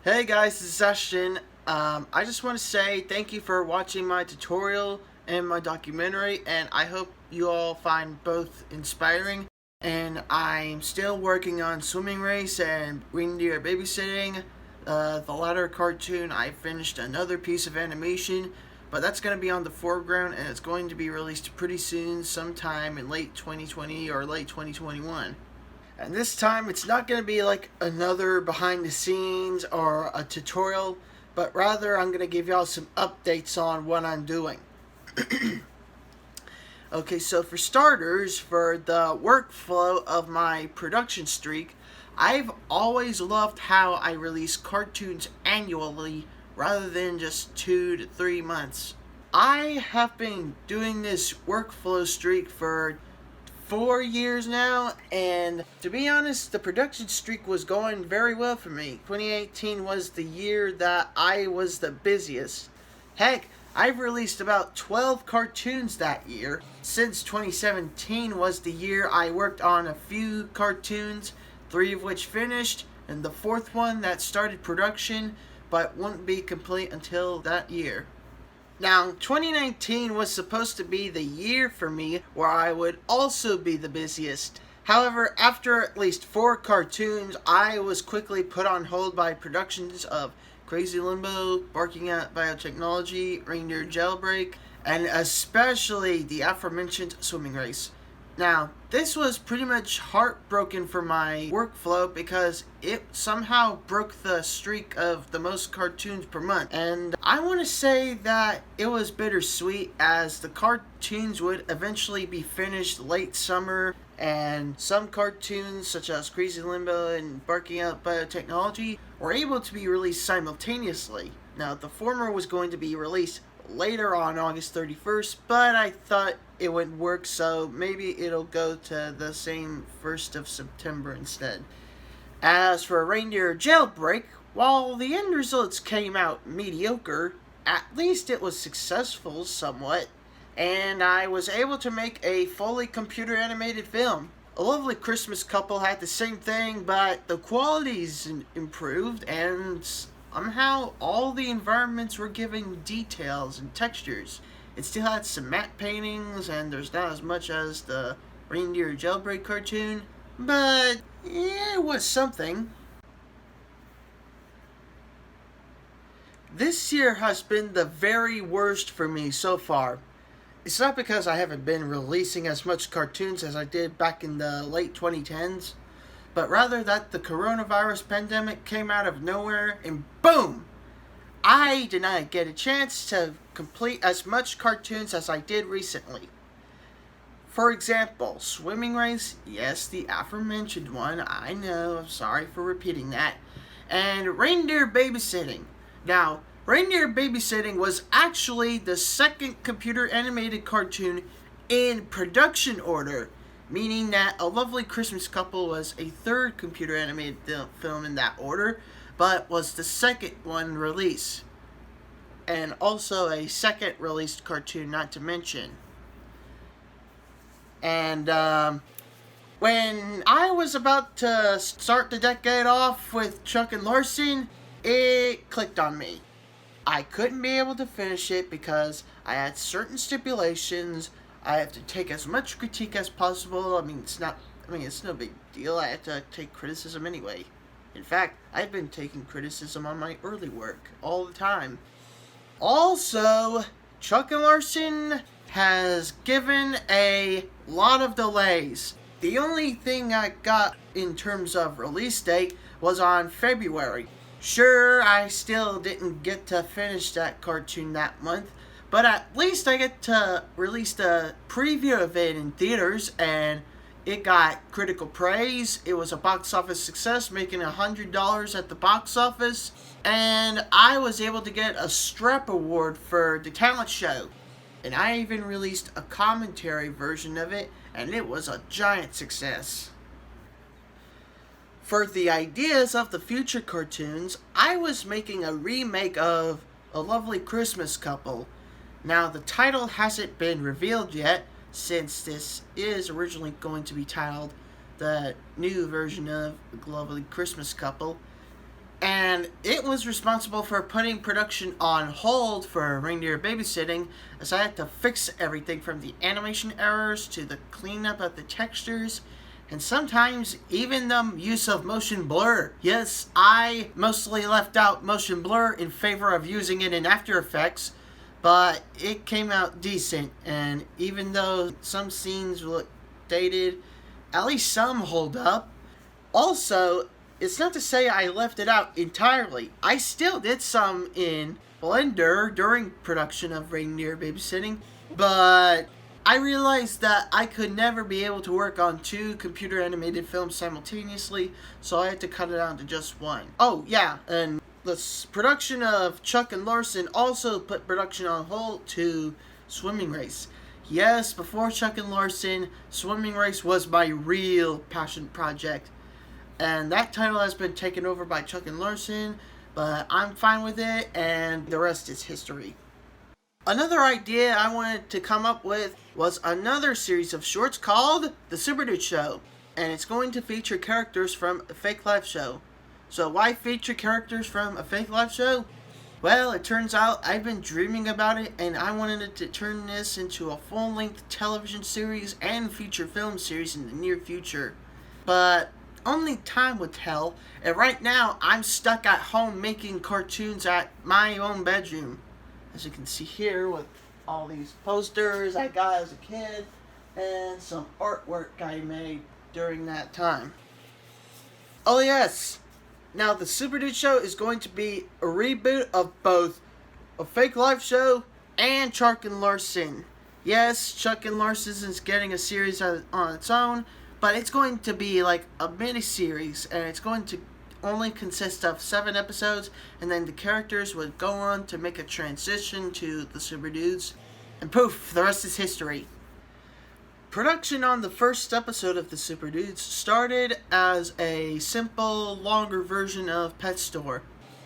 Hey guys, this is Ashton. I just want to say thank you for watching my tutorial and my documentary, and I hope you all find both inspiring. And I'm still working on Swimming Race and Reindeer Babysitting. The latter cartoon, I finished another piece of animation, but that's going to be on the foreground, and it's going to be released pretty soon, sometime in late 2020 or late 2021. And this time it's not going to be like another behind the scenes or a tutorial, but rather I'm going to give y'all some updates on what I'm doing. Okay, so for starters, for the workflow of my production streak, I've always loved how I release cartoons annually rather than just 2 to 3 months. I have been doing this workflow streak for 4 years now, and to be honest, the production streak was going very well for me. 2018 was the year that I was the busiest. Heck, I've released about 12 cartoons that year. Since 2017 was the year I worked on a few cartoons, 3 of which finished, and the 4th one that started production, but wouldn't be complete until that year. Now, 2019 was supposed to be the year for me where I would also be the busiest. However, after at least 4 cartoons, I was quickly put on hold by productions of Crazy Limbo, Barking at Biotechnology, Reindeer Jailbreak, and especially the aforementioned Swimming Race. Now, this was pretty much heartbroken for my workflow because it somehow broke the streak of the most cartoons per month. And I want to say that it was bittersweet, as the cartoons would eventually be finished late summer, and some cartoons such as Crazy Limbo and Barking Out Biotechnology were able to be released simultaneously. Now, the former was going to be released later on August 31st, but I thought it wouldn't work, so maybe it'll go to the same 1st of September instead. As for Reindeer Jailbreak, while the end results came out mediocre, at least it was successful somewhat, and I was able to make a fully computer animated film. A Lovely Christmas Couple had the same thing, but the quality's improved, and somehow all the environments were given details and textures. It still had some matte paintings, and there's not as much as the Reindeer Jailbreak cartoon, but it was something. This year has been the very worst for me so far. It's not because I haven't been releasing as much cartoons as I did back in the late 2010s, but rather that the coronavirus pandemic came out of nowhere and boom! I did not get a chance to complete as much cartoons as I did recently. For example, Swimming Race, yes, the aforementioned one, I know, I'm sorry for repeating that, and Reindeer Babysitting. Now, Reindeer Babysitting was actually the second computer animated cartoon in production order, meaning that A Lovely Christmas Couple was a 3rd computer animated film in that order, but was the second one released, and also a second released cartoon, not to mention. And when I was about to start the decade off with Chuck and Larson, it clicked on me. I couldn't be able to finish it because I had certain stipulations. I have to take as much critique as possible. It's no big deal. I have to take criticism anyway. In fact, I've been taking criticism on my early work all the time. Also, Chuck and Larson has given a lot of delays. The only thing I got in terms of release date was on February. Sure, I still didn't get to finish that cartoon that month, but at least I get to release the preview of it in theaters, and it got critical praise. It was a box office success, making $100 at the box office, and I was able to get a strap award for the talent show. And I even released a commentary version of it, and it was a giant success. For the ideas of the future cartoons, I was making a remake of A Lovely Christmas Couple. Now, the title hasn't been revealed yet, since this is originally going to be titled the new version of A Lovely Christmas Couple. And it was responsible for putting production on hold for reindeer babysitting, as I had to fix everything from the animation errors to the cleanup of the textures, and sometimes even the use of motion blur. Yes, I mostly left out motion blur in favor of using it in After Effects, but it came out decent, and even though some scenes look dated, at least some hold up. Also, it's not to say I left it out entirely. I still did some in Blender during production of Reindeer Babysitting, but I realized that I could never be able to work on two computer animated films simultaneously, so I had to cut it down to just one. Oh, yeah, and the production of Chuck and Larson also put production on hold to Swimming Race. Yes, before Chuck and Larson, Swimming Race was my real passion project. And that title has been taken over by Chuck and Larson, but I'm fine with it, and the rest is history. Another idea I wanted to come up with was another series of shorts called The Super Dude Show, and it's going to feature characters from a fake live show. So why feature characters from a fake live show? Well, it turns out I've been dreaming about it, and I wanted to turn this into a full-length television series and feature film series in the near future. But only time would tell, and right now I'm stuck at home making cartoons at my own bedroom. As you can see here with all these posters I got as a kid and some artwork I made during that time. Oh yes, now the Super Dude Show is going to be a reboot of both a fake live show and Chuck and Larson. Yes, Chuck and Larson is getting a series on its own, but it's going to be like a mini-series, and it's going to only consist of 7 episodes, and then the characters would go on to make a transition to the Super Dudes, and poof, the rest is history. Production on the first episode of the Super Dudes started as a simple, longer version of Pet Store.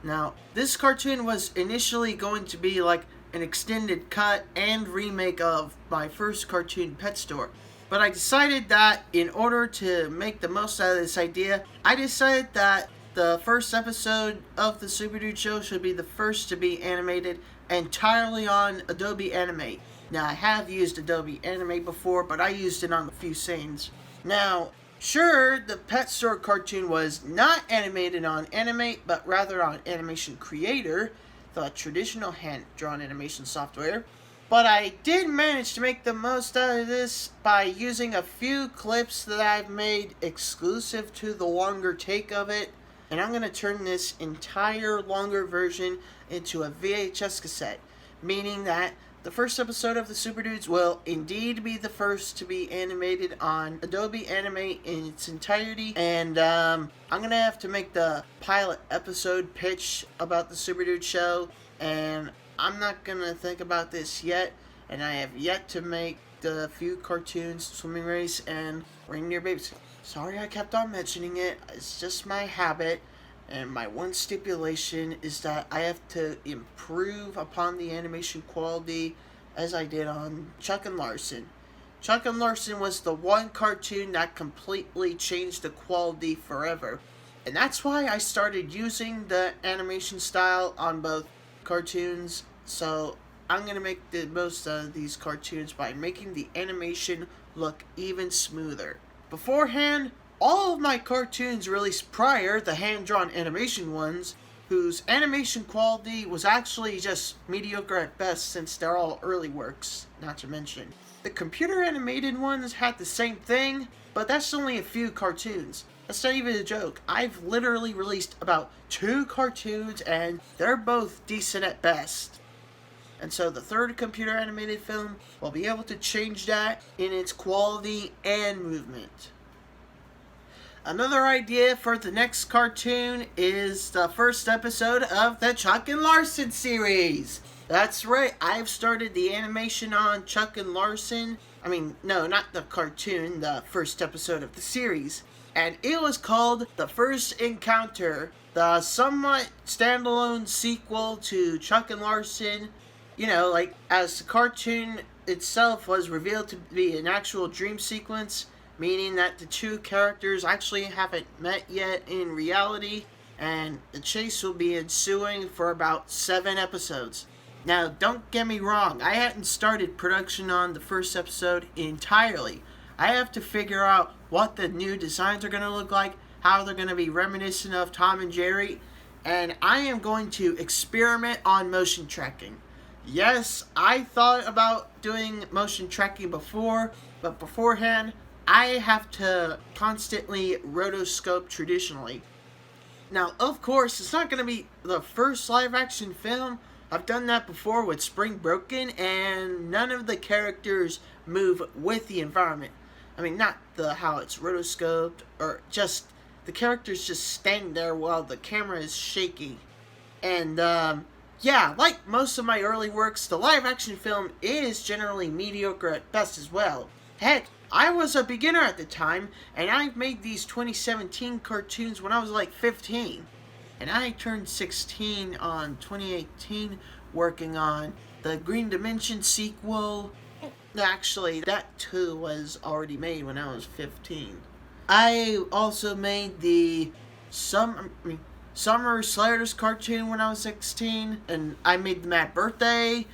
Now, this cartoon was initially going to be like an extended cut and remake of my first cartoon, Pet Store. But I decided that in order to make the most out of this idea, I decided that the first episode of the Super Dude Show should be the first to be animated entirely on Adobe Animate. Now, I have used Adobe Animate before, but I used it on a few scenes. Now, sure, the Pet Store cartoon was not animated on Animate, but rather on Animation Creator, the traditional hand-drawn animation software. But I did manage to make the most out of this by using a few clips that I've made exclusive to the longer take of it. And I'm going to turn this entire longer version into a VHS cassette, meaning that the first episode of the Super Dudes will indeed be the first to be animated on Adobe Animate in its entirety. And I'm going to have to make the pilot episode pitch about the Super Dude Show, and I'm not going to think about this yet, and I have yet to make the few cartoons, Swimming Race and Reindeer Babies. Sorry I kept on mentioning it, it's just my habit, and my one stipulation is that I have to improve upon the animation quality as I did on Chuck and Larson. Chuck and Larson was the one cartoon that completely changed the quality forever, and that's why I started using the animation style on both cartoons. So I'm going to make the most out of these cartoons by making the animation look even smoother. Beforehand, all of my cartoons released prior, the hand-drawn animation ones, whose animation quality was actually just mediocre at best since they're all early works, not to mention. The computer animated ones had the same thing, but that's only a few cartoons. That's not even a joke. I've literally released about 2 cartoons, and they're both decent at best. And so the third computer animated film will be able to change that in its quality and movement. Another idea for the next cartoon is the first episode of the Chuck and Larson series. That's right, I've started the animation on Chuck and Larson. No, not the cartoon, the first episode of the series. And it was called The First Encounter, the somewhat standalone sequel to Chuck and Larson. You know, like, as the cartoon itself was revealed to be an actual dream sequence, meaning that the two characters actually haven't met yet in reality. and the chase will be ensuing for about 7 episodes. Now, don't get me wrong, I hadn't started production on the first episode entirely. I have to figure out what the new designs are going to look like, how they're going to be reminiscent of Tom and Jerry, and I am going to experiment on motion tracking. Yes, I thought about doing motion tracking before, but beforehand, I have to constantly rotoscope traditionally. Now, of course, it's not going to be the first live action film. I've done that before with Spring Broken, and none of the characters move with the environment. I mean, not how it's rotoscoped, or just the characters just stand there while the camera is shaky. And, yeah, like most of my early works, the live action film is generally mediocre at best as well. Heck, I was a beginner at the time, and I made these 2017 cartoons when I was like 15. And I turned 16 on 2018 working on the Green Dimension sequel. Actually, that too was already made when I was 15. I also made the Summer Sliders cartoon when I was 16, and I made the Mad Birthday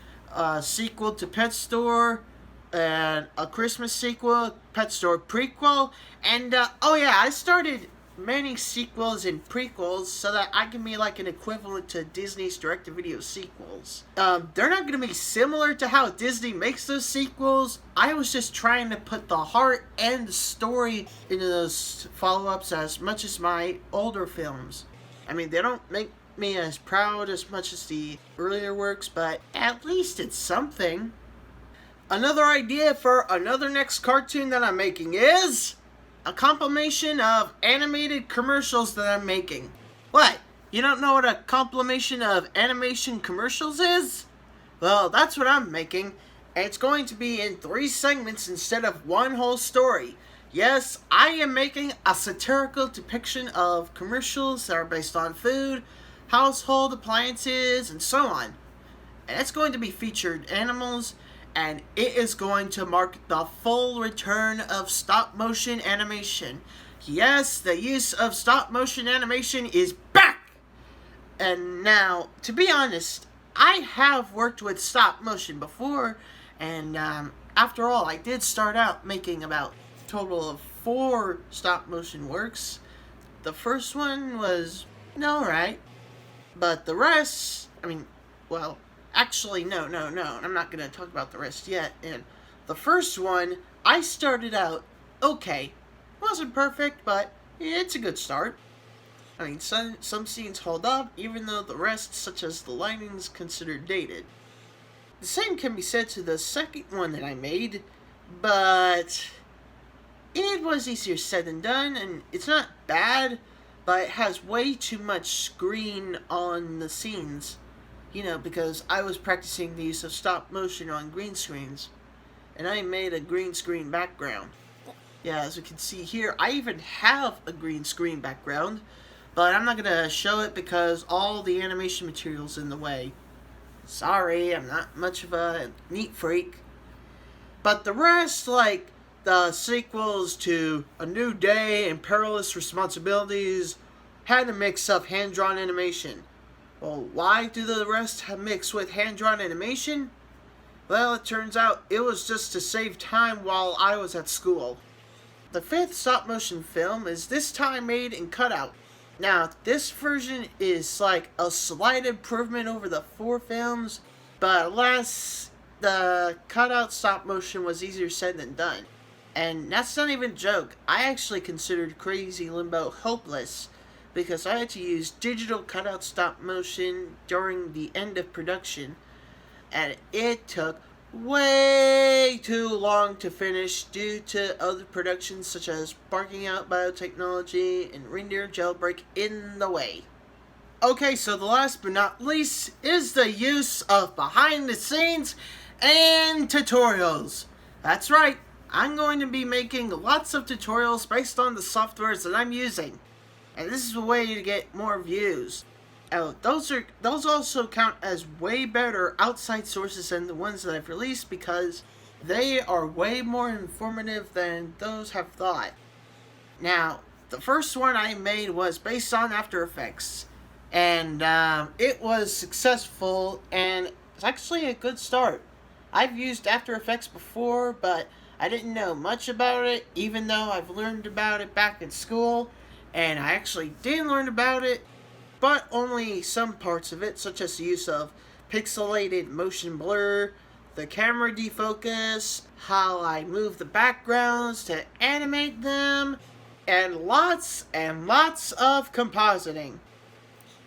sequel to Pet Store, and a Christmas sequel, Pet Store prequel, and I started many sequels and prequels so that I can be like an equivalent to Disney's direct-to-video sequels. They're not going to be similar to how Disney makes those sequels. I was just trying to put the heart and the story into those follow-ups as much as my older films. I mean, they don't make me as proud as much as the earlier works, but at least it's something. Another idea for another next cartoon that I'm making is a compilation of animated commercials that I'm making. What? You don't know what a compilation of animation commercials is? Well, that's what I'm making, and it's going to be in 3 segments instead of one whole story. Yes, I am making a satirical depiction of commercials that are based on food, household appliances, and so on. And it's going to be featured animals, and it is going to mark the full return of stop-motion animation. Yes, the use of stop-motion animation is back! And now, to be honest, I have worked with stop-motion before, and after all, I did start out making about a total of 4 stop-motion works. The first one was alright, but the rest, actually, no. I'm not going to talk about the rest yet. And the first one, I started out okay. Wasn't perfect, but it's a good start. I mean, some scenes hold up, even though the rest, such as the lighting's considered dated. The same can be said to the second one that I made, but it was easier said than done, and it's not bad, but it has way too much screen on the scenes. Because I was practicing the use of stop motion on green screens, and I made a green screen background. Yeah, as you can see here, I even have a green screen background, but I'm not going to show it because all the animation material's in the way. Sorry, I'm not much of a neat freak. But the rest, like the sequels to A New Day and Perilous Responsibilities, had a mix of hand-drawn animation. Well, why do the rest have mixed with hand-drawn animation? Well, it turns out it was just to save time while I was at school. The 5th stop-motion film is this time made in cutout. Now, this version is like a slight improvement over the 4 films, but alas, the cutout stop-motion was easier said than done. And that's not even a joke. I actually considered Crazy Limbo hopeless, because I had to use digital cutout stop motion during the end of production, and it took way too long to finish due to other productions such as Barking Out Biotechnology and Reindeer Jailbreak in the way. Okay, so the last but not least is the use of behind the scenes and tutorials. That's right, I'm going to be making lots of tutorials based on the softwares that I'm using. And this is a way to get more views. Those also count as way better outside sources than the ones that I've released because they are way more informative than those have thought. Now, The first one I made was based on After Effects, and it was successful, and it's actually a good start. I've used After Effects before, but I didn't know much about it, even though I've learned about it back in school, and I actually did learn about it, but only some parts of it, such as the use of pixelated motion blur, the camera defocus, how I move the backgrounds to animate them, and lots of compositing.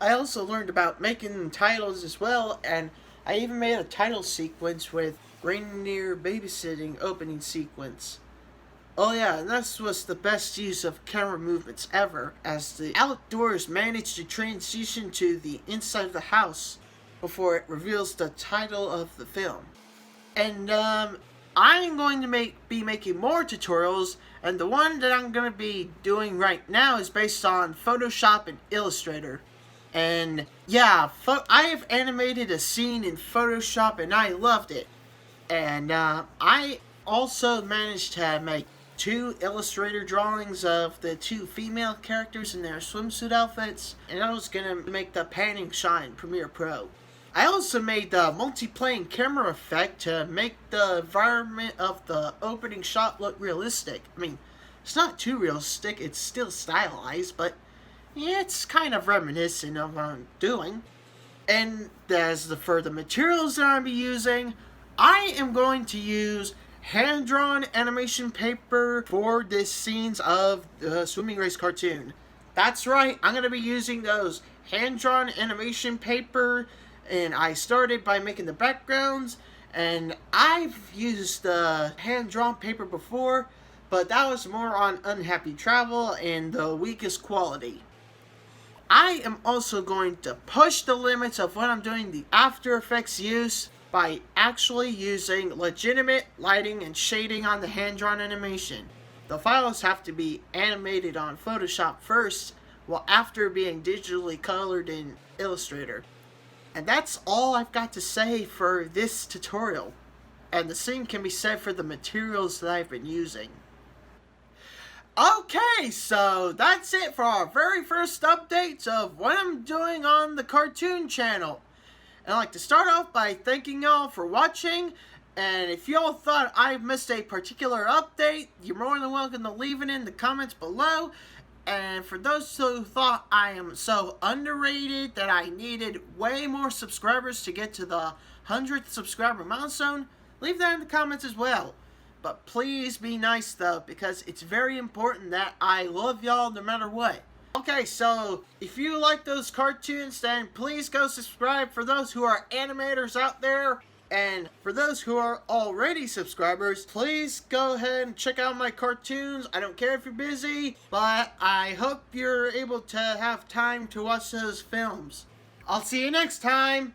I also learned about making titles as well, and I even made a title sequence with reindeer babysitting opening sequence. Oh yeah, and this was the best use of camera movements ever, as the outdoors managed to transition to the inside of the house before it reveals the title of the film. And I'm going to be making more tutorials, and the one that I'm going to be doing right now is based on Photoshop and Illustrator. And yeah, I have animated a scene in Photoshop and I loved it. And I also managed to make 2 Illustrator drawings of the 2 female characters in their swimsuit outfits, and I was going to make the panning shot in Premiere Pro. I also made the multi-plane camera effect to make the environment of the opening shot look realistic. I mean, it's not too realistic, it's still stylized, but it's kind of reminiscent of what I'm doing. And for the materials that I'll be using, I am going to use hand-drawn animation paper for the scenes of the swimming race cartoon. That's right, I'm going to be using those hand-drawn animation paper, and I started by making the backgrounds, and I've used the hand-drawn paper before, but that was more on Unhappy Travel and the weakest quality. I am also going to push the limits of what I'm doing the After Effects use by actually using legitimate lighting and shading on the hand-drawn animation. The files have to be animated on Photoshop first, while after being digitally colored in Illustrator. And that's all I've got to say for this tutorial. And the same can be said for the materials that I've been using. Okay, so that's it for our very first updates of what I'm doing on the cartoon channel. And I'd like to start off by thanking y'all for watching. And if y'all thought I missed a particular update, you're more than welcome to leave it in the comments below. And for those who thought I am so underrated that I needed way more subscribers to get to the 100th subscriber milestone, leave that in the comments as well. But please be nice though, because it's very important that I love y'all no matter what. Okay, so if you like those cartoons, then please go subscribe for those who are animators out there. And for those who are already subscribers, please go ahead and check out my cartoons. I don't care if you're busy, but I hope you're able to have time to watch those films. I'll see you next time.